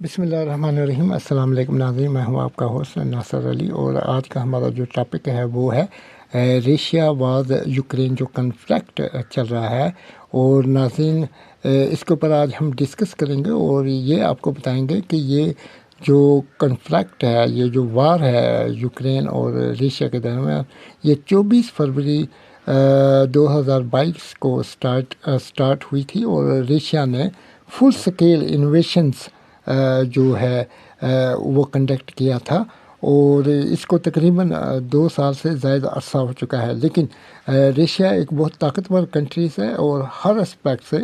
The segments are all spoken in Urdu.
بسم اللہ الرحمن الرحیم۔ السلام علیکم ناظرین، میں ہوں آپ کا ہوسٹ ناصر علی، اور آج کا ہمارا جو ٹاپک ہے وہ ہے ریشیا واز یوکرین جو کنفلکٹ چل رہا ہے۔ اور ناظرین اس کے اوپر آج ہم ڈسکس کریں گے اور یہ آپ کو بتائیں گے کہ یہ جو کنفلکٹ ہے، یہ جو وار ہے یوکرین اور ریشیا کے درمیان، یہ 24 فروری 2022 کو سٹارٹ ہوئی تھی، اور ریشیا نے فل سکیل انویشنز جو ہے وہ کنڈکٹ کیا تھا، اور اس کو تقریباً 2 سال سے زائد عرصہ ہو چکا ہے۔ لیکن ریشیا ایک بہت طاقتور کنٹریز ہے، اور ہر اسپیکٹ سے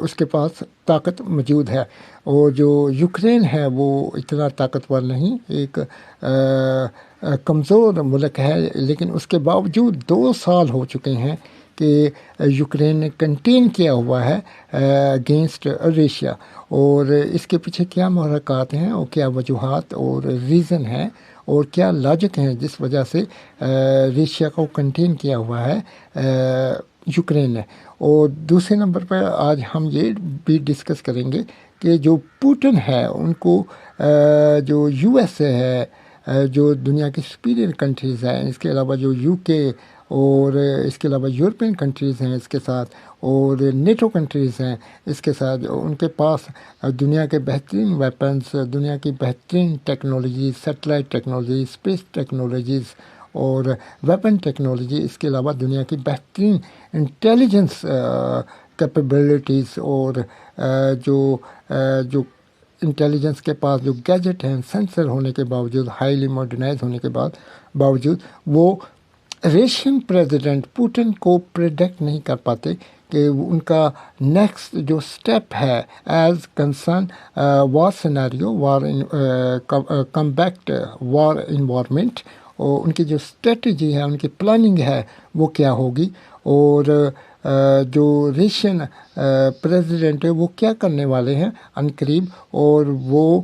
اس کے پاس طاقت موجود ہے، اور جو یوکرین ہے وہ اتنا طاقتور نہیں، ایک کمزور ملک ہے، لیکن اس کے باوجود 2 سال ہو چکے ہیں کہ یوکرین نے کنٹین کیا ہوا ہے اگینسٹ ریشیا۔ اور اس کے پیچھے کیا محرکات ہیں اور کیا وجوہات اور ریزن ہیں اور کیا لاجک ہیں جس وجہ سے ریشیا کو کنٹین کیا ہوا ہے یوکرین نے۔ اور دوسرے نمبر پر آج ہم یہ بھی ڈسکس کریں گے کہ جو پوٹن ہے ان کو جو یو ایس اے ہے، جو دنیا کی سپیریئر کنٹریز ہیں، اس کے علاوہ جو یو کے اور اس کے علاوہ یورپین کنٹریز ہیں اس کے ساتھ، اور نیٹو کنٹریز ہیں اس کے ساتھ، ان کے پاس دنیا کے بہترین ویپنز، دنیا کی بہترین technologies, satellite technology, space technologies اور ویپن ٹیکنالوجی، اس کے علاوہ دنیا کی بہترین انٹیلیجنس کیپیبلٹیز، اور جو انٹیلیجنس کے پاس جو گیجٹ ہیں، سینسر ہونے کے باوجود، ہائیلی ماڈرنائز ہونے کے باوجود وہ ریشین پریزیڈنٹ پوٹن کو پریڈکٹ نہیں کر پاتے کہ ان کا نیکسٹ جو سٹیپ ہے ایز کنسرن وار سیناریو، وار کمبیکٹ وار انوائرمنٹ، اور ان کی جو اسٹریٹجی ہے، ان کی پلاننگ ہے وہ کیا ہوگی، اور جو ریشین پریزیڈنٹ ہے وہ کیا کرنے والے ہیں عنقریب، اور وہ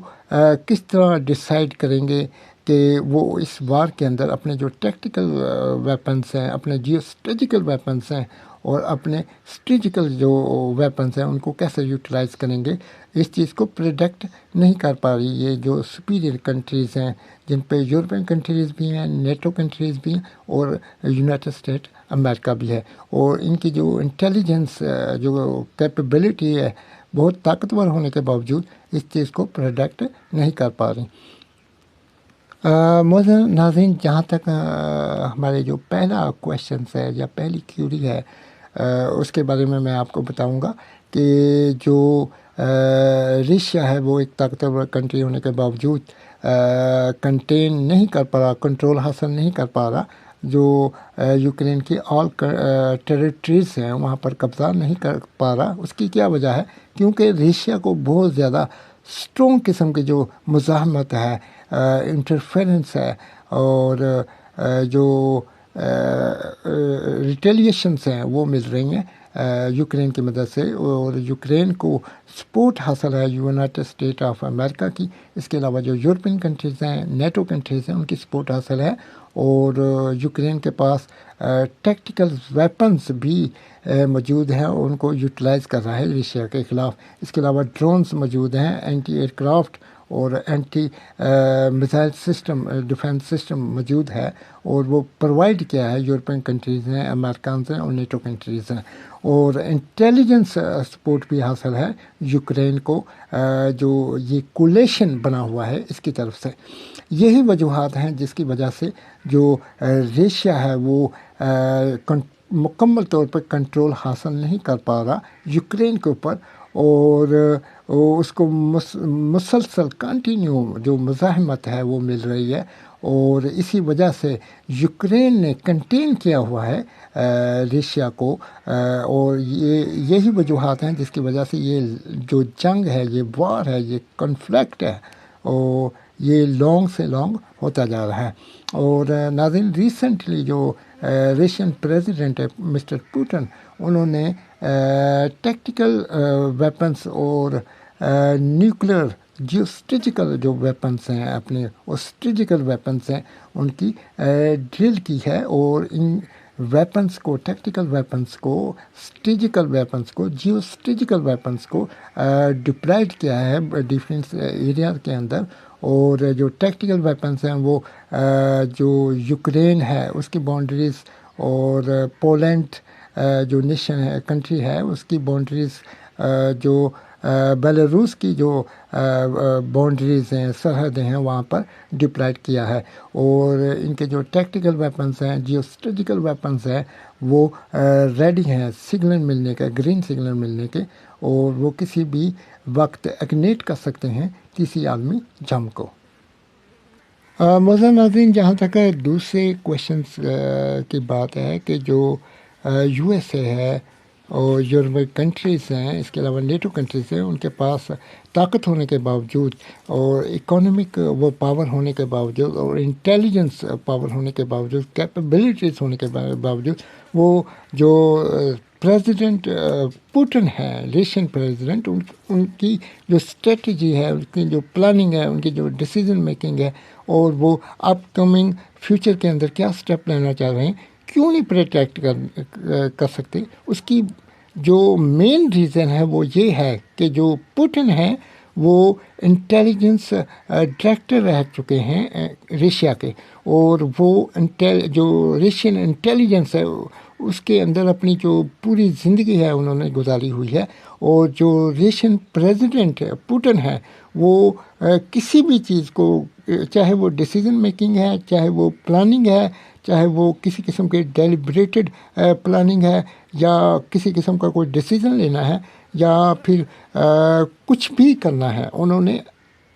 کس طرح ڈیسائیڈ کریں گے کہ وہ اس وار کے اندر اپنے جو ٹیکٹیکل ویپنس ہیں، اپنے جیو اسٹریٹجیکل ویپنس ہیں اور اپنے اسٹریٹجیکل جو ویپنس ہیں ان کو کیسے یوٹیلائز کریں گے، اس چیز کو پریڈکٹ نہیں کر پا رہی یہ جو سپیریئر کنٹریز ہیں، جن پہ یورپین کنٹریز بھی ہیں، نیٹو کنٹریز بھی ہیں، اور یونائٹڈ اسٹیٹ امریکہ بھی ہے، اور ان کی جو انٹیلیجنس جو کیپیبلٹی ہے بہت طاقتور ہونے کے باوجود اس چیز کو پریڈکٹ نہیں کر پا رہی۔ معزز ناظرین، جہاں تک ہمارے جو پہلا کویشچنس ہے یا پہلی کیوری ہے اس کے بارے میں آپ کو بتاؤں گا کہ جو ریشیا ہے وہ ایک طاقتور کنٹری ہونے کے باوجود کنٹین نہیں کر پا رہا، کنٹرول حاصل نہیں کر پا رہا، جو یوکرین کی آل ٹیریٹریز ہیں وہاں پر قبضہ نہیں کر پا رہا۔ اس کی کیا وجہ ہے؟ کیونکہ ریشیا کو بہت زیادہ اسٹرونگ قسم کی جو مزاحمت ہے، انٹرفیرنس ہے، اور جو ریٹیلیشنس ہیں وہ مل رہی ہیں یوکرین کی مدد سے، اور یوکرین کو سپورٹ حاصل ہے یونائٹڈ اسٹیٹ آف امریکہ کی، اس کے علاوہ جو یورپین کنٹریز ہیں، نیٹو کنٹریز ہیں، ان کی سپورٹ حاصل ہے، اور یوکرین کے پاس ٹیکٹیکل ویپنز بھی موجود ہیں، اور ان کو یوٹیلائز کر رہا ہے ریشیا کے خلاف۔ اس کے علاوہ ڈرونز موجود ہیں، اینٹی ایئر کرافٹ اور anti missile system, defence system موجود ہے، اور وہ پرووائڈ کیا ہے یورپین کنٹریز ہیں، امریکنز ہیں اور نیٹو کنٹریز ہیں، اور انٹیلیجنس سپورٹ بھی حاصل ہے یوکرین کو، جو یہ کولیشن بنا ہوا ہے اس کی طرف سے۔ یہی وجوہات ہیں جس کی وجہ سے جو ریشیا ہے وہ مکمل طور پر کنٹرول حاصل نہیں کر پا رہا یوکرین کے اوپر، اور اس کو مسلسل کنٹینیو جو مزاحمت ہے وہ مل رہی ہے، اور اسی وجہ سے یوکرین نے کنٹین کیا ہوا ہے ریشیا کو، اور یہی وجوہات ہیں جس کی وجہ سے یہ جو جنگ ہے، یہ وار ہے، یہ کنفلکٹ ہے، اور یہ لانگ سے لانگ ہوتا جا رہا ہے۔ اور ناظرین، ریسنٹلی جو ریشین پریزیڈنٹ ہے مسٹر پوٹن، انہوں نے ٹیکٹیکل ویپنس اور نیوکلیر جیو اسٹریٹجیکل جو ویپنس ہیں، اپنے وہ اسٹریٹجیکل ویپنس ہیں ان کی ڈرل کی ہے، اور ان ویپنس کو، ٹیکٹیکل ویپنس کو، اسٹریٹجیکل ویپنس کو، جیو اسٹریٹجیکل ویپنس کو ڈپلائڈ کیا ہے ڈیفنس ایریا کے اندر. اور جو ٹیکٹیکل ویپنس ہیں وہ جو یوکرین ہے اس کی باؤنڈریز اور پولینڈ جو نیشن ہے، کنٹری ہے، اس کی باؤنڈریز، جو بیلاروس کی جو باؤنڈریز ہیں، سرحدیں ہیں، وہاں پر ڈپلائڈ کیا ہے. اور ان کے جو ٹیکٹیکل ویپنس ہیں، جیو اسٹریٹجیکل ویپنس ہیں، وہ ریڈی ہیں سگنل ملنے کے، گرین سگنل ملنے کے، اور وہ کسی بھی وقت ایگنیٹ کر سکتے ہیں کسی عالمی جنگ کو. معزز ناظرین، جہاں تک دوسرے کویشچنس کی بات ہے کہ جو یو ایس اے ہے اور یورپی کنٹریز ہیں، اس کے علاوہ نیٹو کنٹریز ہیں، ان کے پاس طاقت ہونے کے باوجود اور اکنامک وہ پاور ہونے کے باوجود اور انٹیلیجنس پاور ہونے کے باوجود، کیپیبلٹیز ہونے کے باوجود، وہ جو پریزیڈنٹ پوٹن ہے، رشین پریزیڈنٹ، ان کی جو اسٹریٹجی ہے، ان کی جو پلاننگ ہے، ان کی جو ڈیسیزن میکنگ ہے، اور وہ اپ کمنگ فیوچر کے اندر کیا اسٹیپ لینا چاہ رہے ہیں، کیوں نہیں پروٹیکٹ کر سکتے، اس کی جو مین ریزن ہے وہ یہ ہے کہ جو پوٹن ہے وہ انٹیلیجنس ڈائریکٹر رہ چکے ہیں رشیا کے، اور وہ جو رشین انٹیلیجنس ہے اس کے اندر اپنی جو پوری زندگی ہے انہوں نے گزاری ہوئی ہے. اور جو رشین پریزیڈنٹ پوٹن ہے وہ کسی بھی چیز کو، چاہے وہ ڈیسیزن میکنگ ہے، چاہے وہ پلاننگ ہے، چاہے وہ کسی قسم کے ڈیلیبریٹڈ پلاننگ ہے، یا کسی قسم کا کوئی ڈیسیزن لینا ہے، یا پھر کچھ بھی کرنا ہے، انہوں نے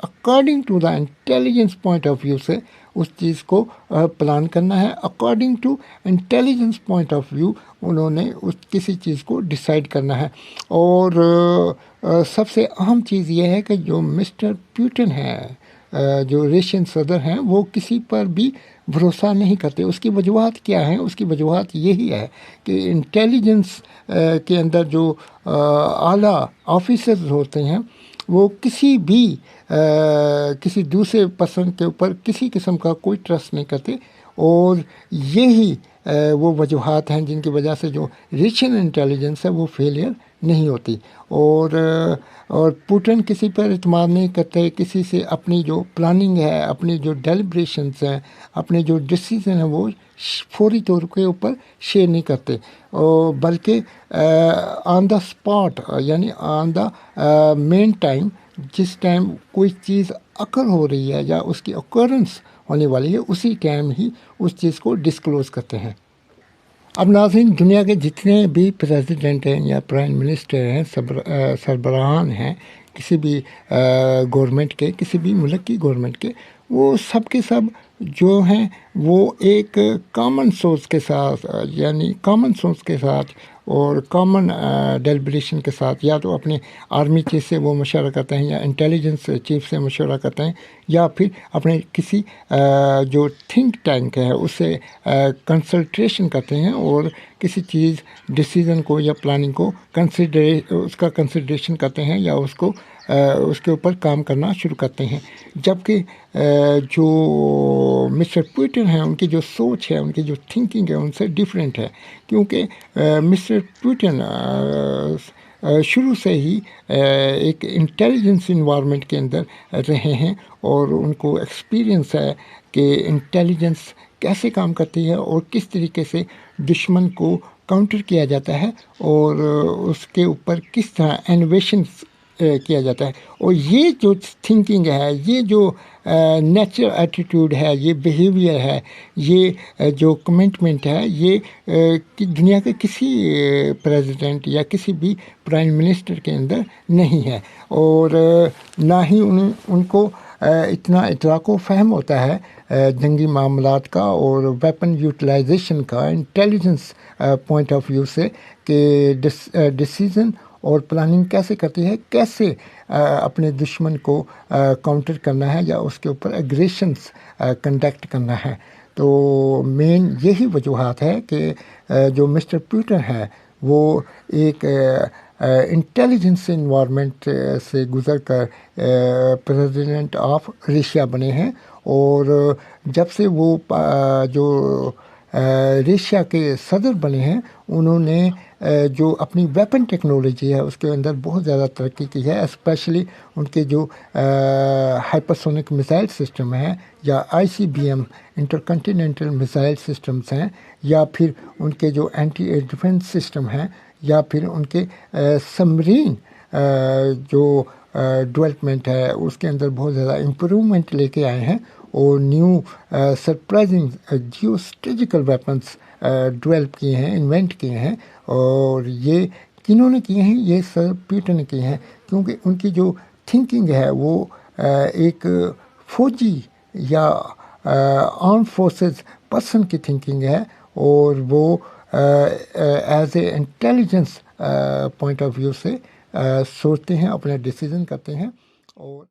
according to the intelligence point of view سے اس چیز کو پلان کرنا ہے. According to intelligence point of view انہوں نے اس کسی چیز کو ڈیسائیڈ کرنا ہے. اور سب سے اہم چیز یہ ہے کہ جو مسٹر پیوٹن ہے، جو رشین صدر ہیں، وہ کسی پر بھی بھروسہ نہیں کرتے. اس کی وجوہات کیا ہیں؟ اس کی وجوہات یہی ہے کہ انٹیلیجنس کے اندر جو اعلیٰ آفیسرز ہوتے ہیں وہ کسی بھی کسی دوسرے پرسن کے اوپر کسی قسم کا کوئی ٹرسٹ نہیں کرتے. اور یہی وہ وجوہات ہیں جن کی وجہ سے جو رشین انٹیلیجنس ہے وہ فیلئر نہیں ہوتی. اور پوٹن کسی پر اعتماد نہیں کرتے، کسی سے اپنی جو پلاننگ ہے، اپنی جو ڈیلیبریشنس ہیں، اپنے جو ڈیسیزن ہیں، وہ فوری طور کے اوپر شیئر نہیں کرتے، بلکہ آن دا اسپاٹ، یعنی آن دا مین ٹائم، جس ٹائم کوئی چیز اکر ہو رہی ہے یا اس کی اوکرنس ہونے والی ہے، اسی ٹائم ہی اس چیز کو ڈسکلوز کرتے ہیں. اب ناظرین، دنیا کے جتنے بھی پریزیڈنٹ ہیں یا پرائم منسٹر ہیں، سربراہان ہیں کسی بھی گورنمنٹ کے، کسی بھی ملک کی گورنمنٹ کے، وہ سب کے سب جو ہیں وہ ایک کامن سورس کے ساتھ، یعنی کامن سورس کے ساتھ اور کامن ڈیلیبریشن کے ساتھ، یا تو اپنے آرمی چیف سے وہ مشورہ کرتے ہیں، یا انٹیلیجنس چیف سے مشورہ کرتے ہیں، یا پھر اپنے کسی جو تھنک ٹینک ہے اس سے کنسلٹریشن کرتے ہیں، اور کسی چیز ڈیسیزن کو یا پلاننگ کو اس کا کنسیڈریشن کرتے ہیں، یا اس کے اوپر کام کرنا شروع کرتے ہیں. جبکہ جو مسٹر پوٹن ہیں، ان کی جو سوچ ہے، ان کی جو تھنکنگ ہے، ان سے ڈیفرنٹ ہے. کیونکہ مسٹر پوٹن شروع سے ہی ایک انٹیلیجنس انوائرمنٹ کے اندر رہے ہیں، اور ان کو ایکسپیرئنس ہے کہ انٹیلیجنس کیسے کام کرتی ہے اور کس طریقے سے دشمن کو کاؤنٹر کیا جاتا ہے، اور اس کے اوپر کس طرح انوویشنز کیا جاتا ہے. اور یہ جو تھنکنگ ہے، یہ جو نیچرل ایٹیٹیوڈ ہے، یہ بیہیویئر ہے، یہ جو کمٹمنٹ ہے، یہ دنیا کے کسی پریزیڈنٹ یا کسی بھی پرائم منسٹر کے اندر نہیں ہے. اور نہ ہی ان کو اتنا ادراک و فہم ہوتا ہے جنگی معاملات کا اور ویپن یوٹیلائزیشن کا انٹیلیجنس پوائنٹ آف ویو سے، کہ ڈیسیزن اور پلاننگ کیسے کرتی ہے، کیسے اپنے دشمن کو کاؤنٹر کرنا ہے یا اس کے اوپر ایگریشنس کنڈکٹ کرنا ہے. تو مین یہی وجوہات ہے کہ جو مسٹر پیوٹن ہے وہ ایک انٹیلیجنس انوائرمنٹ سے گزر کر پریزیڈنٹ آف رشیا بنے ہیں. اور جب سے وہ جو ریشیا کے صدر بنے ہیں انہوں نے جو اپنی ویپن ٹیکنالوجی ہے اس کے اندر بہت زیادہ ترقی کی ہے، اسپیشلی ان کے جو ہائپرسونک میزائل سسٹم ہیں یا ICBM انٹر کنٹیننٹل میزائل سسٹمز ہیں، یا پھر ان کے جو اینٹی ایئر ڈیفنس سسٹم ہیں، یا پھر ان کے سبمرین جو ڈیولپمنٹ ہے اس کے اندر بہت زیادہ امپرومنٹ لے کے آئے ہیں، اور new surprising geo strategical weapons develop کیے ہیں، انوینٹ کیے ہیں۔ اور یہ کنہوں نے کیے ہیں؟ یہ سر پیٹر نے کیے ہیں، کیونکہ ان کی جو تھنکنگ ہے وہ ایک فوجی یا آرم فورسز پرسن کی تھنکنگ ہے، اور وہ as a intelligence point of view سے سوچتے ہیں، اپنا ڈیسیزن کرتے ہیں۔ اور